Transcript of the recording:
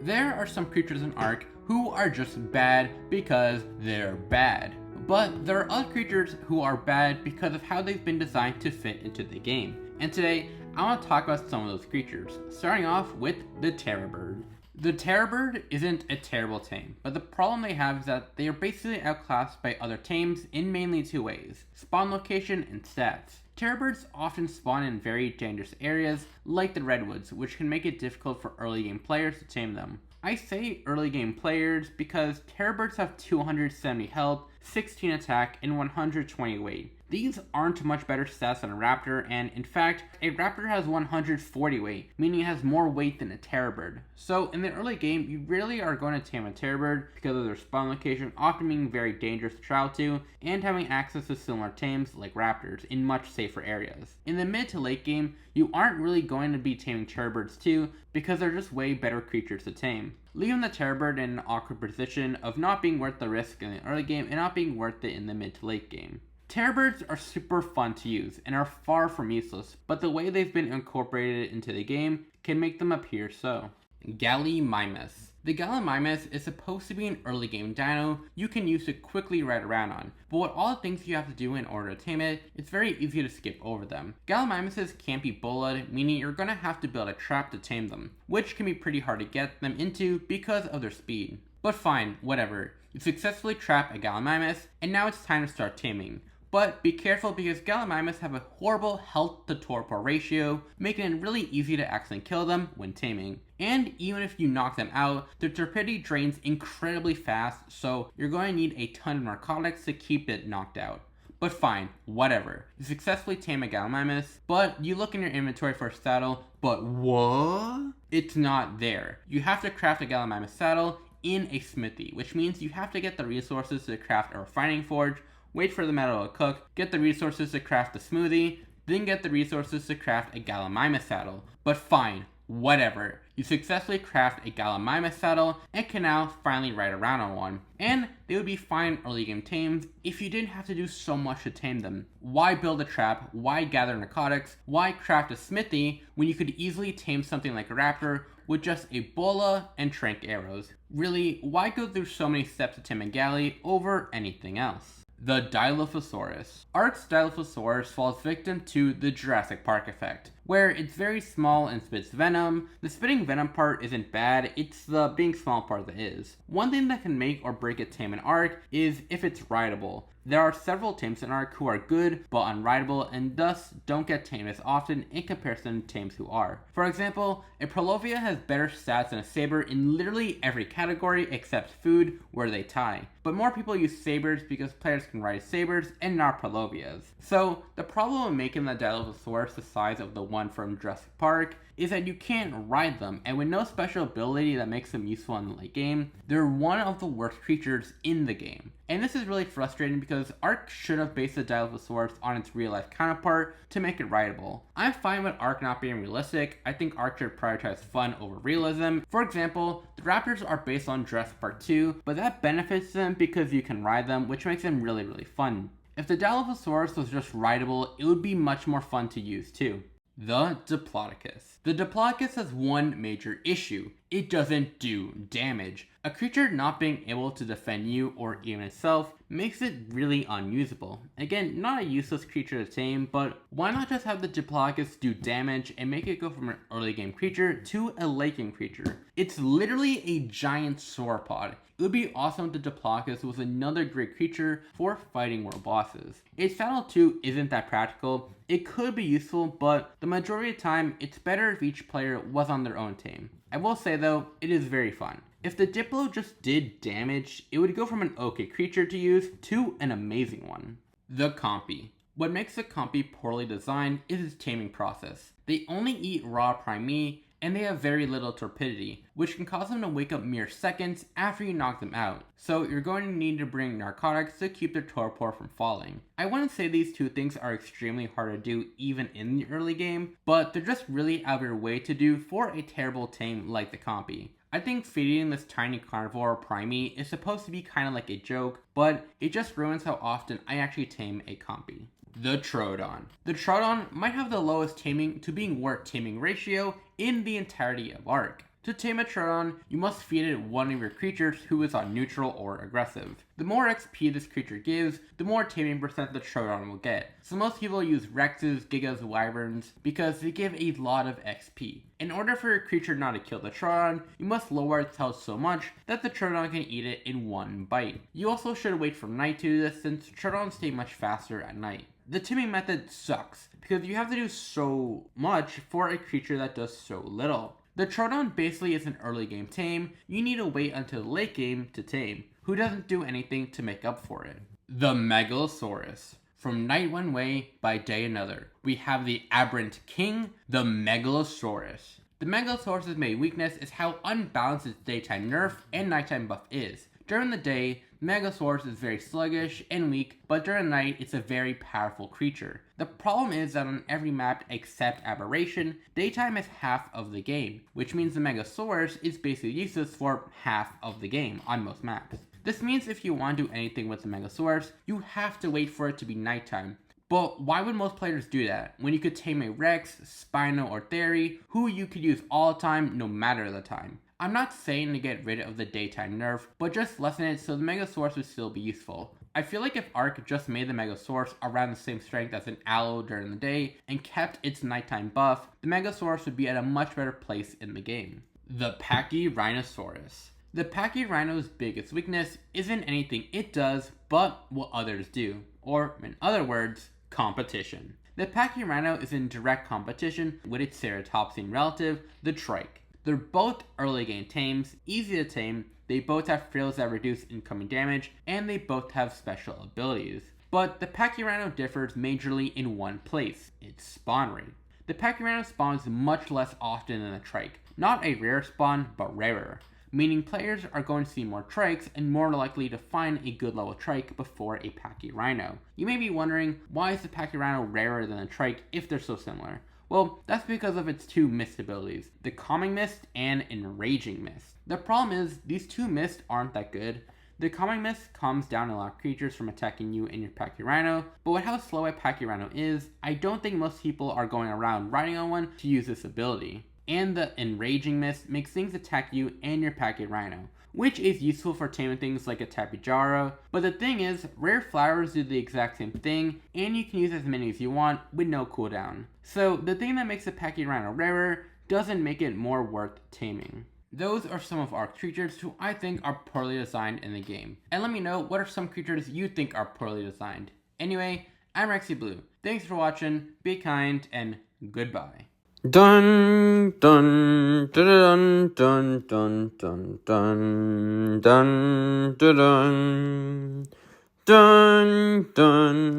There are some creatures in Ark who are just bad because they're bad. But there are other creatures who are bad because of how they've been designed to fit into the game. And today, I want to talk about some of those creatures, starting off with the Terror Bird. The Terror Bird isn't a terrible tame, but the problem they have is that they are basically outclassed by other tames in mainly two ways: spawn location and stats. Terror Birds often spawn in very dangerous areas like the Redwoods, which can make it difficult for early game players to tame them. I say early game players because Terror Birds have 270 health, 16 attack, and 120 weight. These aren't much better stats than a raptor, and in fact, a raptor has 140 weight, meaning it has more weight than a terror bird. So in the early game, you rarely are going to tame a terror bird because of their spawn location often being very dangerous to travel to, and having access to similar tames like raptors in much safer areas. In the mid to late game, you aren't really going to be taming terror birds too, because they're just way better creatures to tame, leaving the terror bird in an awkward position of not being worth the risk in the early game and not being worth it in the mid to late game. Terror birds are super fun to use and are far from useless, but the way they've been incorporated into the game can make them appear so. Gallimimus. The Gallimimus is supposed to be an early game dino you can use to quickly ride around on, but with all the things you have to do in order to tame it, it's very easy to skip over them. Gallimimuses can't be bullied, meaning you're going to have to build a trap to tame them, which can be pretty hard to get them into because of their speed. But fine, whatever. You successfully trap a Gallimimus, and now it's time to start taming. But be careful because Gallimimus have a horrible health to torpor ratio, making it really easy to accidentally kill them when taming. And even if you knock them out, their torpidity drains incredibly fast, so you're going to need a ton of narcotics to keep it knocked out. But fine, whatever. You successfully tame a Gallimimus, but you look in your inventory for a saddle, but what? It's not there. You have to craft a Gallimimus saddle in a smithy, which means you have to get the resources to craft a refining forge, wait for the metal to cook, get the resources to craft a smoothie, then get the resources to craft a Gallimimus saddle. But fine, whatever. You successfully craft a Gallimimus saddle and can now finally ride around on one. And they would be fine early game tames if you didn't have to do so much to tame them. Why build a trap? Why gather narcotics? Why craft a smithy when you could easily tame something like a raptor with just a bola and trank arrows? Really, why go through so many steps to tame a galley over anything else? The Dilophosaurus. Ark's Dilophosaurus falls victim to the Jurassic Park effect, where it's very small and spits venom. The spitting venom part isn't bad, it's the being small part that is. One thing that can make or break a tame in Ark is if it's rideable. There are several tames in Ark who are good but unrideable and thus don't get tamed as often in comparison to tames who are. For example, a Prolovia has better stats than a Saber in literally every category except food, where they tie. But more people use Sabers because players can ride Sabers and not Prolovias. So the problem with making the Dilophosaurus the size of the one from Jurassic Park is that you can't ride them, and with no special ability that makes them useful in the late game, they're one of the worst creatures in the game. And this is really frustrating because Ark should have based the Dilophosaurus on its real life counterpart to make it rideable. I'm fine with Ark not being realistic. I think Ark should prioritize fun over realism. For example, the Raptors are based on Jurassic Park 2, but that benefits them because you can ride them, which makes them really, really fun. If the Dilophosaurus was just rideable, it would be much more fun to use too. The Diplodocus. The Diplodocus has one major issue. It doesn't do damage. A creature not being able to defend you or even itself makes it really unusable. Again, not a useless creature to tame, but why not just have the Diplodocus do damage and make it go from an early game creature to a late game creature? It's literally a giant sauropod. It would be awesome if the Diplodocus was another great creature for fighting world bosses. Its saddle too isn't that practical. It could be useful, but the majority of the time, it's better if each player was on their own tame. I will say though, it is very fun. If the Diplo just did damage, it would go from an okay creature to use to an amazing one. The Compy. What makes the Compy poorly designed is its taming process. They only eat raw prime meat, and they have very little torpidity, which can cause them to wake up mere seconds after you knock them out. So you're going to need to bring narcotics to keep their torpor from falling. I wouldn't say these two things are extremely hard to do even in the early game, but they're just really out of your way to do for a terrible tame like the Compy. I think feeding this tiny carnivore primate is supposed to be kind of like a joke, but it just ruins how often I actually tame a Compy. The Troodon. The Troodon might have the lowest taming to being worth taming ratio in the entirety of Ark. To tame a Troodon, you must feed it one of your creatures who is on neutral or aggressive. The more XP this creature gives, the more taming percent the Troodon will get. So most people use Rexes, Gigas, Wyverns because they give a lot of XP. In order for your creature not to kill the Troodon, you must lower its health so much that the Troodon can eat it in one bite. You also should wait for night to do this since Troodons stay much faster at night. The taming method sucks because you have to do so much for a creature that does so little. The Troodon basically is an early game tame. You need to wait until the late game to tame, who doesn't do anything to make up for it. The Megalosaurus. From night one way, by day another. We have the aberrant king, the Megalosaurus. The Megalosaurus' main weakness is how unbalanced its daytime nerf and nighttime buff is. During the day, Megalosaurus is very sluggish and weak, but during the night, it's a very powerful creature. The problem is that on every map except Aberration, daytime is half of the game, which means the Megalosaurus is basically useless for half of the game on most maps. This means if you want to do anything with the Megalosaurus, you have to wait for it to be nighttime. But why would most players do that, when you could tame a Rex, Spino, or Theory, who you could use all the time, no matter the time? I'm not saying to get rid of the daytime nerf, but just lessen it so the Megalosaurus would still be useful. I feel like if Ark just made the Megalosaurus around the same strength as an Aloe during the day, and kept its nighttime buff, the Megalosaurus would be at a much better place in the game. The Pachy Rhinosaurus. The Pachy Rhino's biggest weakness isn't anything it does, but what others do. Or, in other words, competition. The Pachy Rhino is in direct competition with its ceratopsian relative, the Trike. They're both early game tames, easy to tame, they both have frills that reduce incoming damage, and they both have special abilities. But the Pachy Rhino differs majorly in one place, its spawn rate. The Pachy Rhino spawns much less often than the Trike. Not a rare spawn, but rarer. Meaning players are going to see more Trikes and more likely to find a good level Trike before a Pachy Rhino. You may be wondering, why is the Pachy Rhino rarer than a Trike if they're so similar? Well, that's because of its two mist abilities, the Calming Mist and Enraging Mist. The problem is, these two mists aren't that good. The Calming Mist calms down a lot of creatures from attacking you and your Pachy Rhino, but with how slow a Pachy Rhino is, I don't think most people are going around riding on one to use this ability. And the Enraging Mist makes things attack you and your Pachy Rhino, which is useful for taming things like a Tapijaro. But the thing is, rare flowers do the exact same thing, and you can use as many as you want with no cooldown. So the thing that makes the Pachy Rhino rarer doesn't make it more worth taming. Those are some of our creatures who I think are poorly designed in the game. And let me know what are some creatures you think are poorly designed. Anyway, I'm Rexy Blue. Thanks for watching, be kind, and goodbye. Dun dun dun dun dun dun dun dun dun dun dun.